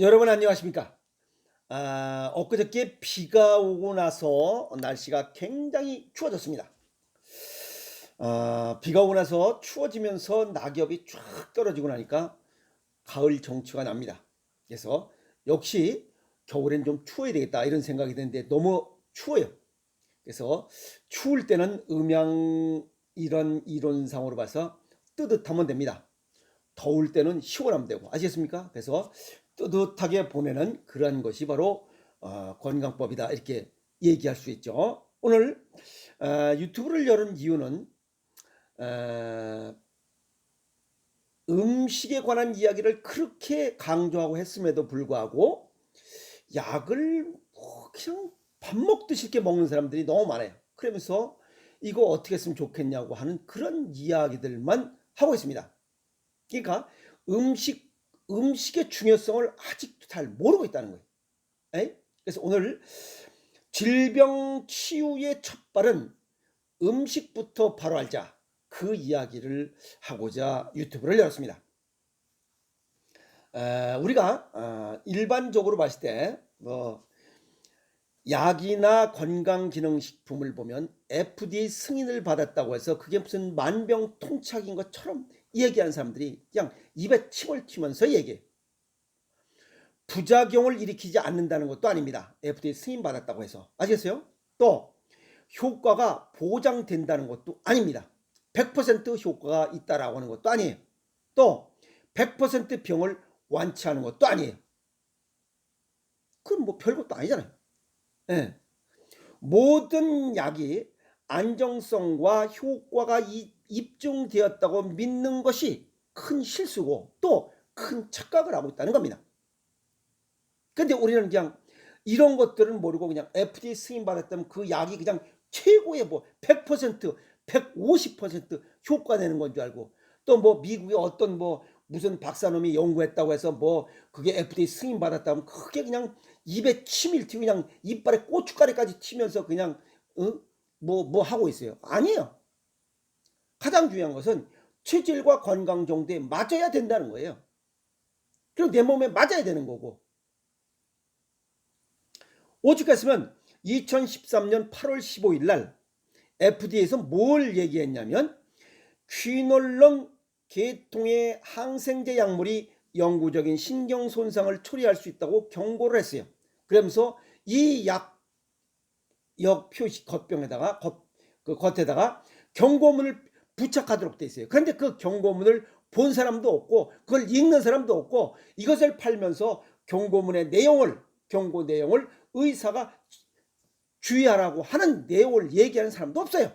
여러분 안녕하십니까? 엊그저께 비가 오고 나서 날씨가 굉장히 추워졌습니다. 비가 오고 나서 추워지면서 낙엽이 쫙 떨어지고 나니까 가을 정취가 납니다. 그래서 역시 겨울엔 좀 추워야 되겠다 이런 생각이 드는데 너무 추워요. 그래서 추울 때는 이런 이론상으로 봐서 뜨뜻하면 됩니다. 더울 때는 시원하면 되고 아시겠습니까? 그래서 뜨뜻하게 보내는 그런 것이 바로 건강법이다 이렇게 얘기할 수 있죠. 오늘 유튜브를 열은 이유는 어, 음식에 관한 이야기를 그렇게 강조하고 했음에도 불구하고 약을 뭐 그냥 밥 먹듯이 이렇게 먹는 사람들이 너무 많아요. 그러면서 이거 어떻게 했으면 좋겠냐고 하는 그런 이야기들만 하고 있습니다. 그러니까 음식 음식의 중요성을 아직도 잘 모르고 있다는 거예요. 에? 그래서 오늘 질병 치유의 첫발은 음식부터 바로 알자. 그 이야기를 하고자 유튜브를 열었습니다. 우리가 일반적으로 봤을 때뭐 약이나 건강기능식품을 보면 FDA 승인을 받았다고 해서 그게 무슨 만병통치약인 것처럼 얘기하는 사람들이 그냥 입에 침을 튀면서 얘기해요. 부작용을 일으키지 않는다는 것도 아닙니다. FDA 승인 받았다고 해서. 아시겠어요? 또 효과가 보장된다는 것도 아닙니다. 100% 효과가 있다라고 하는 것도 아니에요. 또 100% 병을 완치하는 것도 아니에요. 그건 뭐 별것도 아니잖아요. 네. 모든 약이 안정성과 효과가 입증되었다고 믿는 것이 큰 실수고 또 큰 착각을 하고 있다는 겁니다. 근데 우리는 그냥 이런 것들은 모르고 그냥 FDA 승인 받았다면 그 약이 그냥 최고의 뭐 100%, 150% 효과 내는 건 줄 알고 또 뭐 미국의 어떤 뭐 무슨 박사놈이 연구했다고 해서 뭐 그게 FDA 승인 받았다면 그게 그냥 입에 침을 튀고 그냥 이빨에 고춧가루까지 튀면서 그냥 뭐 하고 있어요. 아니에요. 가장 중요한 것은 체질과 건강 정도에 맞아야 된다는 거예요. 그리고 내 몸에 맞아야 되는 거고. 오죽했으면 2013년 8월 15일 날 FDA에서 뭘 얘기했냐면 퀴놀론 계통의 항생제 약물이 영구적인 신경 손상을 초래할 수 있다고 경고를 했어요. 그러면서 이 약 표시 겉병에다가 그 겉에다가 경고문을 부착하도록 돼 있어요. 그런데 그 경고문을 본 사람도 없고 그걸 읽는 사람도 없고 이것을 팔면서 경고 내용을 의사가 주의하라고 하는 내용을 얘기하는 사람도 없어요.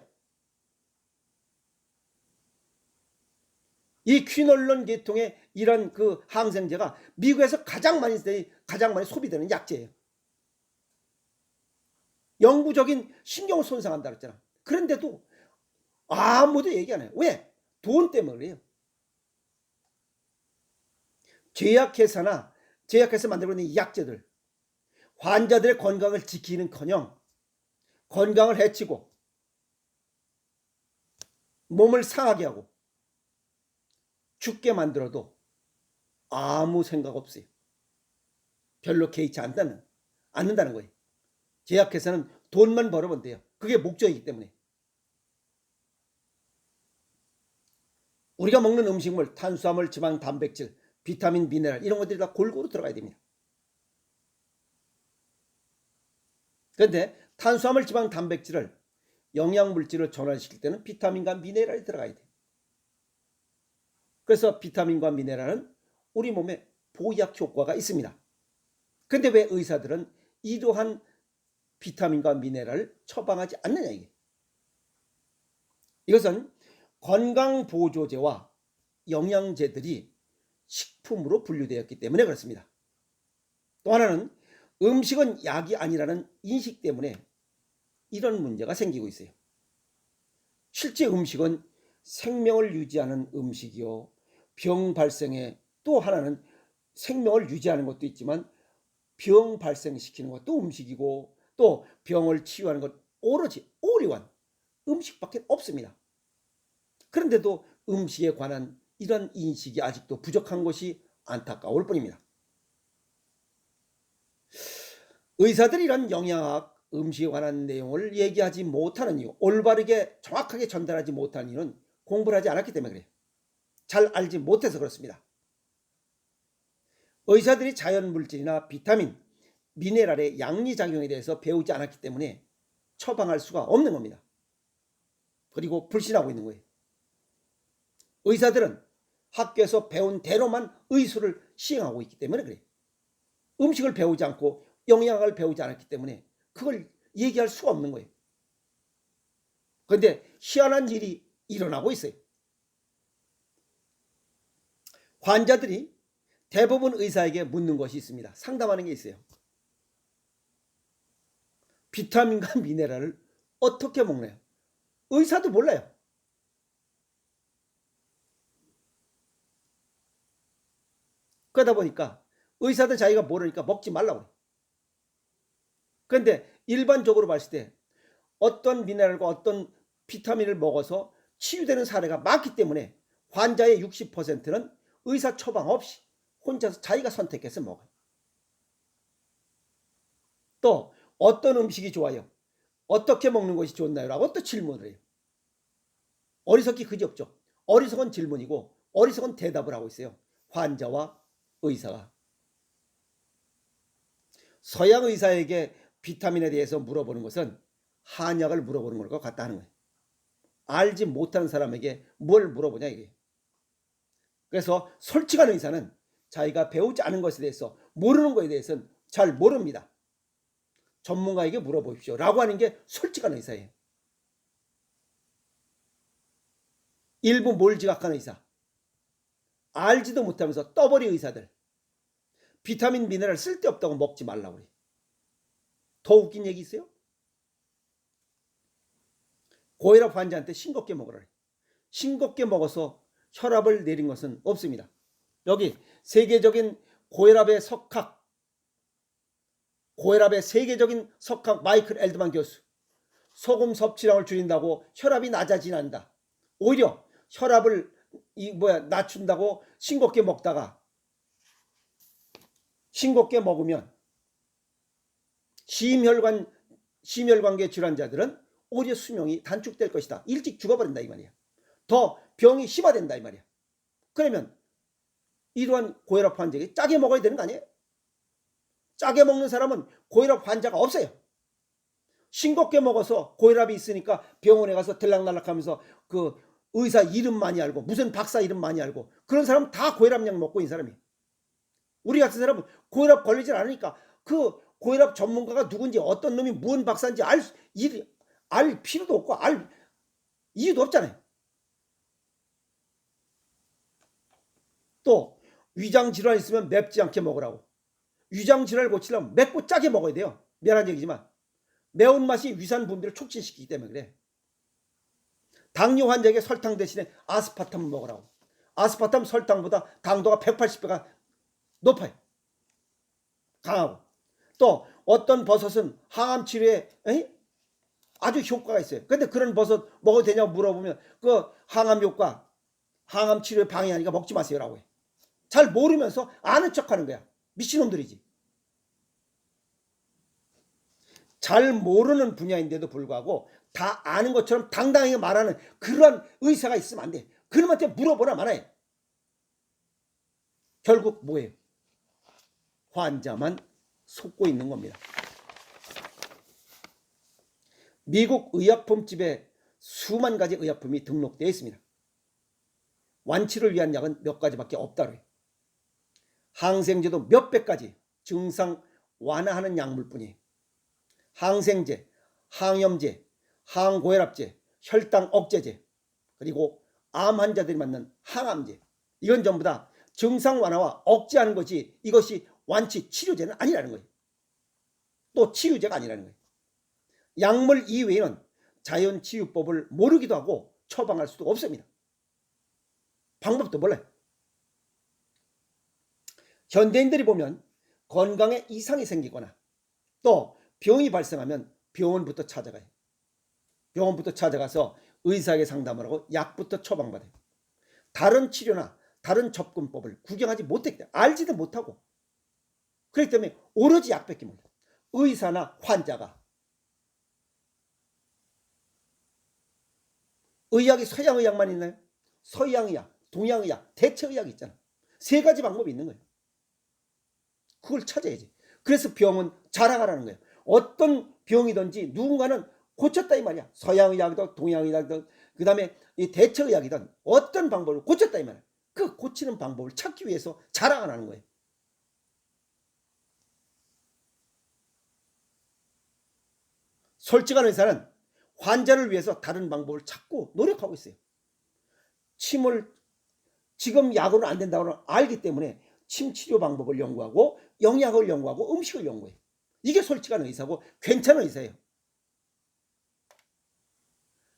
이 퀴놀론 계통의 이런 그 항생제가 미국에서 가장 많이 소비되는 약제예요. 영구적인 신경을 손상한다 그랬잖아. 그런데도 아무도 얘기 안 해요. 왜? 돈 때문에 그래요. 제약회사 만들고 있는 이 약제들 환자들의 건강을 지키는커녕 건강을 해치고 몸을 상하게 하고 죽게 만들어도 아무 생각 없어요. 별로 개의치 않는다는 거예요. 제약회사는 돈만 벌어면 돼요. 그게 목적이기 때문에. 우리가 먹는 음식물, 탄수화물, 지방, 단백질, 비타민, 미네랄 이런 것들이 다 골고루 들어가야 됩니다. 그런데 탄수화물, 지방, 단백질을 영양물질을 전환시킬 때는 비타민과 미네랄이 들어가야 돼요. 그래서 비타민과 미네랄은 우리 몸에 보약 효과가 있습니다. 그런데 왜 의사들은 이러한 비타민과 미네랄을 처방하지 않느냐 이게. 이것은 건강보조제와 영양제들이 식품으로 분류되었기 때문에 그렇습니다. 또 하나는 음식은 약이 아니라는 인식 때문에 이런 문제가 생기고 있어요. 실제 음식은 생명을 유지하는 음식이요. 병 발생에 또 하나는 생명을 유지하는 것도 있지만 병 발생시키는 것도 음식이고 또 병을 치유하는 것 오로지 올인원 음식밖에 없습니다. 그런데도 음식에 관한 이런 인식이 아직도 부족한 것이 안타까울 뿐입니다. 의사들이 이런 영양학, 음식에 관한 내용을 얘기하지 못하는 이유, 올바르게 정확하게 전달하지 못하는 이유는 공부를 하지 않았기 때문에 그래요. 잘 알지 못해서 그렇습니다. 의사들이 자연물질이나 비타민, 미네랄의 양리작용에 대해서 배우지 않았기 때문에 처방할 수가 없는 겁니다. 그리고 불신하고 있는 거예요. 의사들은 학교에서 배운 대로만 의술을 시행하고 있기 때문에 그래요. 음식을 배우지 않고 영양학을 배우지 않았기 때문에 그걸 얘기할 수가 없는 거예요. 그런데 희한한 일이 일어나고 있어요. 환자들이 대부분 의사에게 묻는 것이 있습니다. 상담하는 게 있어요. 비타민과 미네랄을 어떻게 먹나요? 의사도 몰라요. 그러다 보니까 의사들 자기가 모르니까 먹지 말라고 해요. 그런데 일반적으로 봤을 때 어떤 미네랄과 어떤 비타민을 먹어서 치유되는 사례가 많기 때문에 환자의 60%는 의사 처방 없이 혼자서 자기가 선택해서 먹어요. 또 어떤 음식이 좋아요? 어떻게 먹는 것이 좋나요? 라고 또 질문을 해요. 어리석기 그지없죠. 어리석은 질문이고 어리석은 대답을 하고 있어요. 환자와 의사가. 서양 의사에게 비타민에 대해서 물어보는 것은 한약을 물어보는 것과 같다 하는 거예요. 알지 못하는 사람에게 뭘 물어보냐 이게. 그래서 솔직한 의사는 자기가 배우지 않은 것에 대해서 모르는 것에 대해서는 잘 모릅니다. 전문가에게 물어보십시오 라고 하는 게 솔직한 의사예요. 일부 몰지각한 의사, 알지도 못하면서 떠버리 의사들, 비타민 미네랄 쓸데없다고 먹지 말라고 그래요. 더 웃긴 얘기 있어요? 고혈압 환자한테 싱겁게 먹으라 그래요. 싱겁게 먹어서 혈압을 내린 것은 없습니다. 여기 세계적인 고혈압의 세계적인 석학 마이클 엘드만 교수, 소금 섭취량을 줄인다고 혈압이 낮아진다. 오히려 혈압을 낮춘다고 싱겁게 먹다가 싱겁게 먹으면 심혈관계 질환자들은 오히려 수명이 단축될 것이다. 일찍 죽어버린다 이 말이야. 더 병이 심화된다 이 말이야. 그러면 이러한 고혈압 환자에게 짜게 먹어야 되는 거 아니에요? 짜게 먹는 사람은 고혈압 환자가 없어요. 싱겁게 먹어서 고혈압이 있으니까 병원에 가서 들락날락하면서 그 의사 이름 많이 알고 무슨 박사 이름 많이 알고 그런 사람은 다 고혈압약 먹고 있는 사람이에요. 우리 같은 사람은 고혈압 걸리질 않으니까 그 고혈압 전문가가 누군지 어떤 놈이 무슨 박사인지 알 필요도 없고 알 이유도 없잖아요. 또 위장 질환 있으면 맵지 않게 먹으라고. 위장 질환을 고치려면 맵고 짜게 먹어야 돼요. 미안한 얘기지만 매운맛이 위산 분비를 촉진시키기 때문에 그래. 당뇨 환자에게 설탕 대신에 아스파탐을 먹으라고. 아스파탐 설탕보다 당도가 180배가 높아요. 강하고. 또 어떤 버섯은 항암 치료에 아주 효과가 있어요. 근데 그런 버섯 먹어도 되냐고 물어보면 그 항암 효과, 항암 치료에 방해하니까 먹지 마세요라고 해. 잘 모르면서 아는 척하는 거야. 미친놈들이지. 잘 모르는 분야인데도 불구하고 다 아는 것처럼 당당하게 말하는 그런 의사가 있으면 안 돼. 그놈한테 물어보나 말아요. 결국 뭐예요? 환자만 속고 있는 겁니다. 미국 의약품집에 수만 가지 의약품이 등록되어 있습니다. 완치를 위한 약은 몇 가지밖에 없다고 해요. 항생제도 몇백 가지 증상 완화하는 약물뿐이에요. 항생제, 항염제, 항고혈압제, 혈당 억제제, 그리고 암 환자들이 맞는 항암제, 이건 전부 다 증상 완화와 억제하는 것이 이것이 완치 치료제는 아니라는 거예요. 또 치유제가 아니라는 거예요. 약물 이외에는 자연치유법을 모르기도 하고 처방할 수도 없습니다. 방법도 몰라요. 현대인들이 보면 건강에 이상이 생기거나 또 병이 발생하면 병원부터 찾아가요. 병원부터 찾아가서 의사에게 상담을 하고 약부터 처방받아요. 다른 치료나 다른 접근법을 구경하지 못했기 때문에 알지도 못하고 그렇기 때문에 오로지 약밖에 몰라요. 의사나 환자가 의학이 서양의학만 있나요? 서양의학, 동양의학, 대체의학이 있잖아. 세 가지 방법이 있는 거예요. 그걸 찾아야지. 그래서 병은 자라가라는 거예요. 어떤 병이든지 누군가는 고쳤다 이 말이야. 서양의학이든 동양의학이든 그 다음에 이 대체의학이든 어떤 방법을 고쳤다 이 말이야. 그 고치는 방법을 찾기 위해서 자라가라는 거예요. 솔직한 의사는 환자를 위해서 다른 방법을 찾고 노력하고 있어요. 침을 지금 약으로는 안 된다고 알기 때문에 침 치료 방법을 연구하고 영양을 연구하고 음식을 연구해요. 이게 솔직한 의사고 괜찮은 의사예요.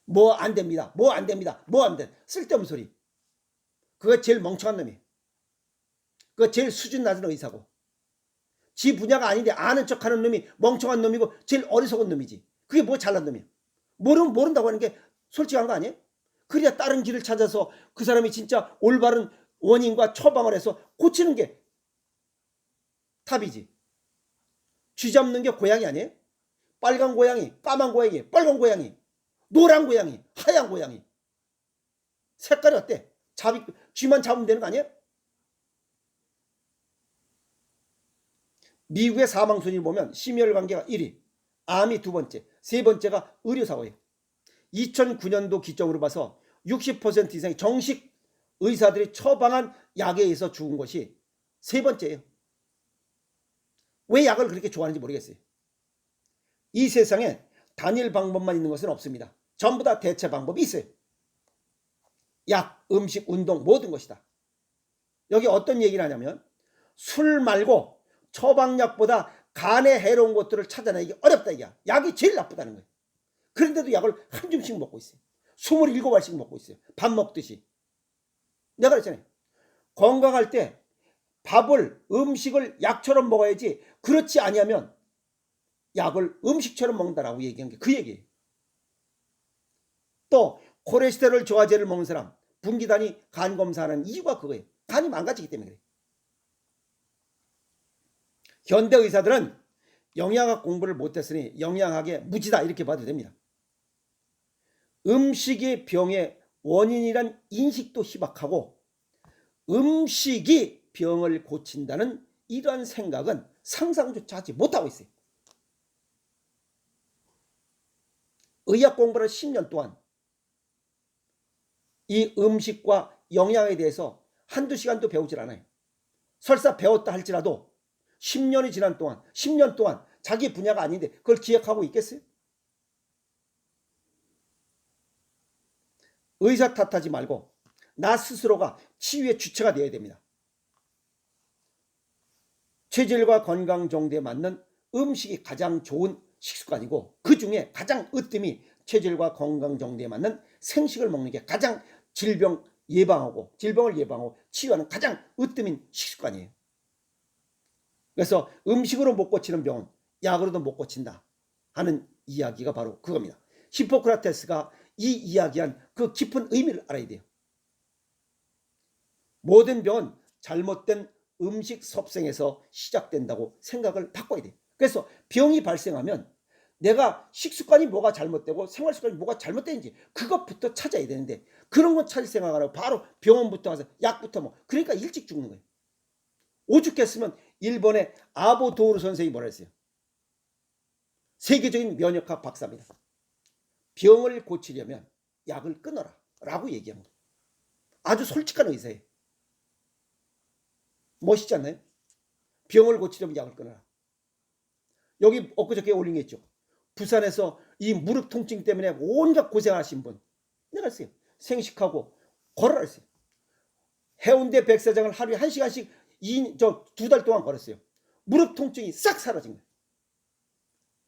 뭐 안 됩니다. 뭐 안 됩니다. 뭐 안 돼. 쓸데없는 소리. 그거 제일 멍청한 놈이에요. 그거 제일 수준 낮은 의사고. 지 분야가 아닌데 아는 척하는 놈이 멍청한 놈이고 제일 어리석은 놈이지. 그게 뭐 잘난 놈이야. 모른다고 하는 게 솔직한 거 아니에요? 그래야 다른 길을 찾아서 그 사람이 진짜 올바른 원인과 처방을 해서 고치는 게 답이지. 쥐 잡는 게 고양이 아니에요? 빨간 고양이, 까만 고양이, 빨간 고양이, 노란 고양이, 하얀 고양이. 색깔이 어때? 쥐만 잡으면 되는 거 아니에요? 미국의 사망 순위를 보면 심혈관계가 1위, 암이 2번째, 3번째가 의료사고예요. 2009년도 기점으로 봐서 60% 이상의 정식 의사들이 처방한 약에 의해서 죽은 것이 3번째예요. 왜 약을 그렇게 좋아하는지 모르겠어요. 이 세상에 단일 방법만 있는 것은 없습니다. 전부 다 대체 방법이 있어요. 약, 음식, 운동 모든 것이다. 여기 어떤 얘기를 하냐면 술 말고 처방약보다 간에 해로운 것들을 찾아내기 어렵다 이게. 약이 제일 나쁘다는 거예요. 그런데도 약을 한 줌씩 먹고 있어요. 27알씩 먹고 있어요. 밥 먹듯이. 내가 그랬잖아요. 건강할 때 밥을 음식을 약처럼 먹어야지 그렇지 아니하면 약을 음식처럼 먹는다라고 얘기한 게 그 얘기예요. 또 콜레스테롤 저하제를 먹는 사람 분기단이 간 검사하는 이유가 그거예요. 간이 망가지기 때문에 그래요. 현대 의사들은 영양학 공부를 못했으니 영양학의 무지다 이렇게 봐도 됩니다. 음식이 병의 원인이란 인식도 희박하고 음식이 병을 고친다는 이러한 생각은 상상조차 하지 못하고 있어요. 의학 공부를 10년 동안 이 음식과 영양에 대해서 한두 시간도 배우질 않아요. 설사 배웠다 할지라도 10년이 지난 동안 10년 동안 자기 분야가 아닌데 그걸 기억하고 있겠어요? 의사 탓하지 말고 나 스스로가 치유의 주체가 되어야 됩니다. 체질과 건강 정도에 맞는 음식이 가장 좋은 식습관이고 그 중에 가장 으뜸이 체질과 건강 정도에 맞는 생식을 먹는 게 가장 질병을 예방하고 치유하는 가장 으뜸인 식습관이에요. 그래서 음식으로 못 고치는 병은 약으로도 못 고친다 하는 이야기가 바로 그겁니다. 히포크라테스가 이 이야기한 그 깊은 의미를 알아야 돼요. 모든 병은 잘못된 음식 섭생에서 시작된다고 생각을 바꿔야 돼요. 그래서 병이 발생하면 내가 식습관이 뭐가 잘못되고 생활습관이 뭐가 잘못되는지 그것부터 찾아야 되는데 그런 건 찾을 생각 안 하고 바로 병원부터 가서 약부터 그러니까 일찍 죽는 거예요. 오죽했으면 일본의 아보 도우루 선생이 뭐라 했어요? 세계적인 면역학 박사입니다. 병을 고치려면 약을 끊어라 라고 얘기한 거예요. 아주 솔직한 의사예요. 멋있지 않나요? 병을 고치려면 약을 끊어라. 여기 엊그저께 올린 게 있죠. 부산에서 이 무릎 통증 때문에 온갖 고생하신 분 내가 했어요. 생식하고 걸어라 했어요. 해운대 백사장을 하루에 1시간씩 2달 동안 걸었어요. 무릎 통증이 싹 사라진 거예요.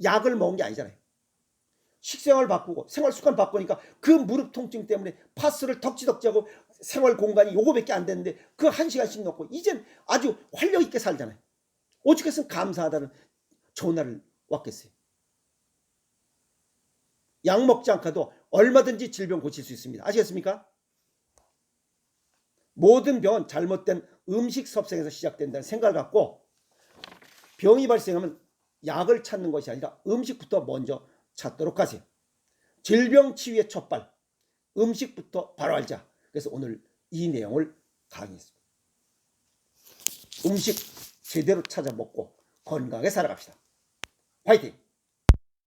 약을 먹은 게 아니잖아요. 식생활 바꾸고 생활 습관 바꾸니까 그 무릎 통증 때문에 파스를 덕지덕지하고 생활 공간이 요거밖에 안 되는데 그 1시간씩 넣고 이젠 아주 활력 있게 살잖아요. 오죽했으면 감사하다는 전화를 왔겠어요. 약 먹지 않고도 얼마든지 질병 고칠 수 있습니다. 아시겠습니까? 모든 병은 잘못된 음식 섭생에서 시작된다는 생각을 갖고 병이 발생하면 약을 찾는 것이 아니라 음식부터 먼저 찾도록 하세요. 질병 치유의 첫발, 음식부터 바로 알자. 그래서 오늘 이 내용을 강의했습니다. 음식 제대로 찾아 먹고 건강하게 살아갑시다. 화이팅!